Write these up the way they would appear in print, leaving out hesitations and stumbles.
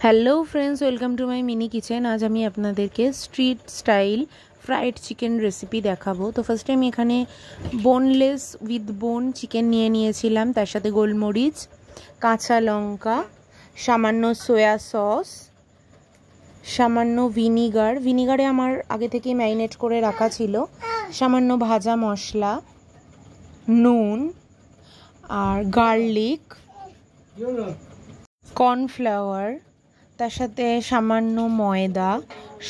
Hello friends, welcome to my mini kitchen. আজ আমি আপনাদেরকে street style fried chicken recipe দেখাবো। তো ফার্স্টে আমি এখানে বোনলেস উইথ বোন চিকেন নিয়েছিলাম, তার সাথে গোলমরিচ, কাঁচা লঙ্কা, সামান্য সয়া সস, সামান্য ভিনিগারে আমার আগে থেকে ম্যারিনেট করে রাখা ছিল, সামান্য ভাজা মশলা, নুন আর গার্লিক, কর্নফ্লাওয়ার, তার সাথে সামান্য ময়দা,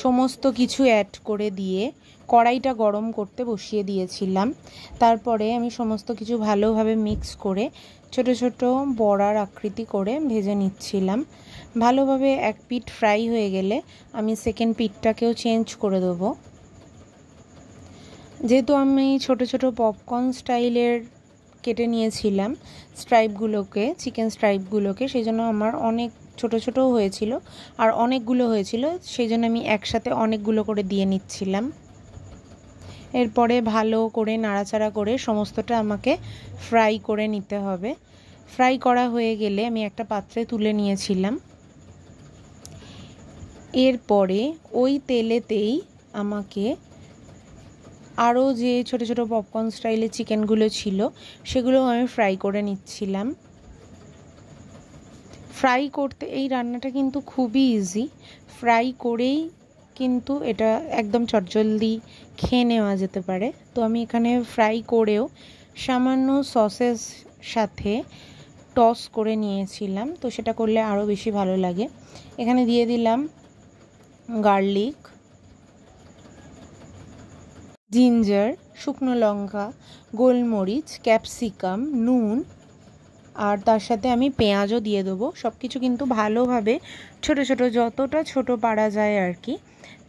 সমস্ত কিছু অ্যাড করে দিয়ে কড়াইটা গরম করতে বসিয়ে দিয়েছিলাম। তারপরে আমি সমস্ত কিছু ভালোভাবে মিক্স করে ছোট ছোট বড়ার আকৃতি করে ভেজে নিচ্ছিলাম। ভালোভাবে এক পিঠ ফ্রাই হয়ে গেলে আমি সেকেন্ড পিঠটাকেও চেঞ্জ করে দেবো। যেহেতু আমি ছোট ছোট পপকর্ন স্টাইলের কেটে নিয়েছিলাম স্ট্রাইপগুলোকে, চিকেন স্ট্রাইপগুলোকে, সেই জন্য আমার অনেক ছোট ছোটও হয়েছিল আর অনেকগুলো হয়েছিল, সেই জন্য আমি একসাথে অনেকগুলো করে দিয়ে নিচ্ছিলাম। এরপরে ভালো করে নাড়াচাড়া করে সমস্তটা আমাকে ফ্রাই করে নিতে হবে। ফ্রাই করা হয়ে গেলে আমি একটা পাত্রে তুলে নিয়েছিলাম। এরপরে ওই তেলেতেই আমাকে আরও যে ছোট ছোট পপকর্ন স্টাইলের চিকেনগুলো ছিল সেগুলোও আমি ফ্রাই করে নিচ্ছিলাম। ফ্রাই করতে এই রান্নাটা কিন্তু খুবই ইজি, ফ্রাই করেই কিন্তু এটা একদম চটজলদি খেয়ে নেওয়া যেতে পারে। তো আমি এখানে ফ্রাই করেও সামান্য সসের সাথে টস করে নিয়েছিলাম, তো সেটা করলে আরও বেশি ভালো লাগে। এখানে দিয়ে দিলাম গার্লিক, জিঞ্জার, শুকনো লঙ্কা, গোলমরিচ, ক্যাপসিকাম, নুন, আর তার সাথে আমি পেঁয়াজও দিয়ে দেবো। সব কিছু কিন্তু ভালোভাবে ছোট ছোট, যতটা ছোট পারা যায় আর কি,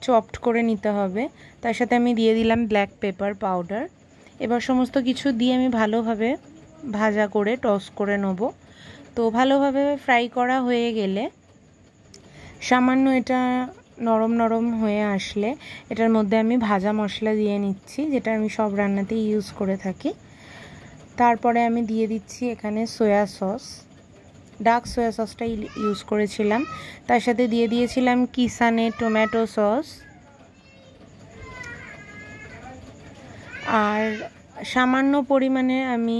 চপড করে নিতে হবে। তার সাথে আমি দিয়ে দিলাম ব্ল্যাক পেপার পাউডার। এবার সমস্ত কিছু দিয়ে আমি ভালোভাবে ভাজা করে টস করে নেব। তো ভালোভাবে ফ্রাই করা হয়ে গেলে সামান্য এটা নরম নরম হয়ে আসলে এটার মধ্যে আমি ভাজা মশলা দিয়ে নিচ্ছি, যেটা আমি সব রান্নাতেই ইউজ করে থাকি। তারপরে আমি দিয়ে দিচ্ছি এখানে সয়া সস, ডার্ক সয়া সসটা ইউজ করেছিলাম। তার সাথে দিয়ে দিয়েছিলাম কিসানে টমেটো সস, আর সামান্য পরিমাণে আমি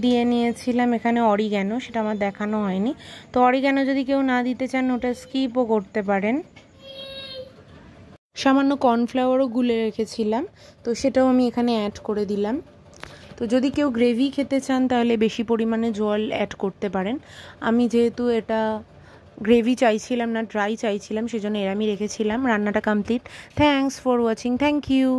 দিয়ে নিয়েছিলাম এখানে অরিগ্যানো, সেটা আমার দেখানো হয়নি। তো অরিগ্যানো যদি কেউ না দিতে চান ওটা স্কিপও করতে পারেন। সামান্য কর্নফ্লাওয়ারও গুলে রেখেছিলাম, তো সেটাও আমি এখানে অ্যাড করে দিলাম। তো যদি কেউ গ্রেভি খেতে চান তাহলে বেশি পরিমাণে জল অ্যাড করতে পারেন। আমি যেহেতু এটা গ্রেভি চাইছিলাম না, ড্রাই চাইছিলাম, সেজন্য এর আমি রেখেছিলাম। রান্নাটা complete. Thanks for watching. Thank you.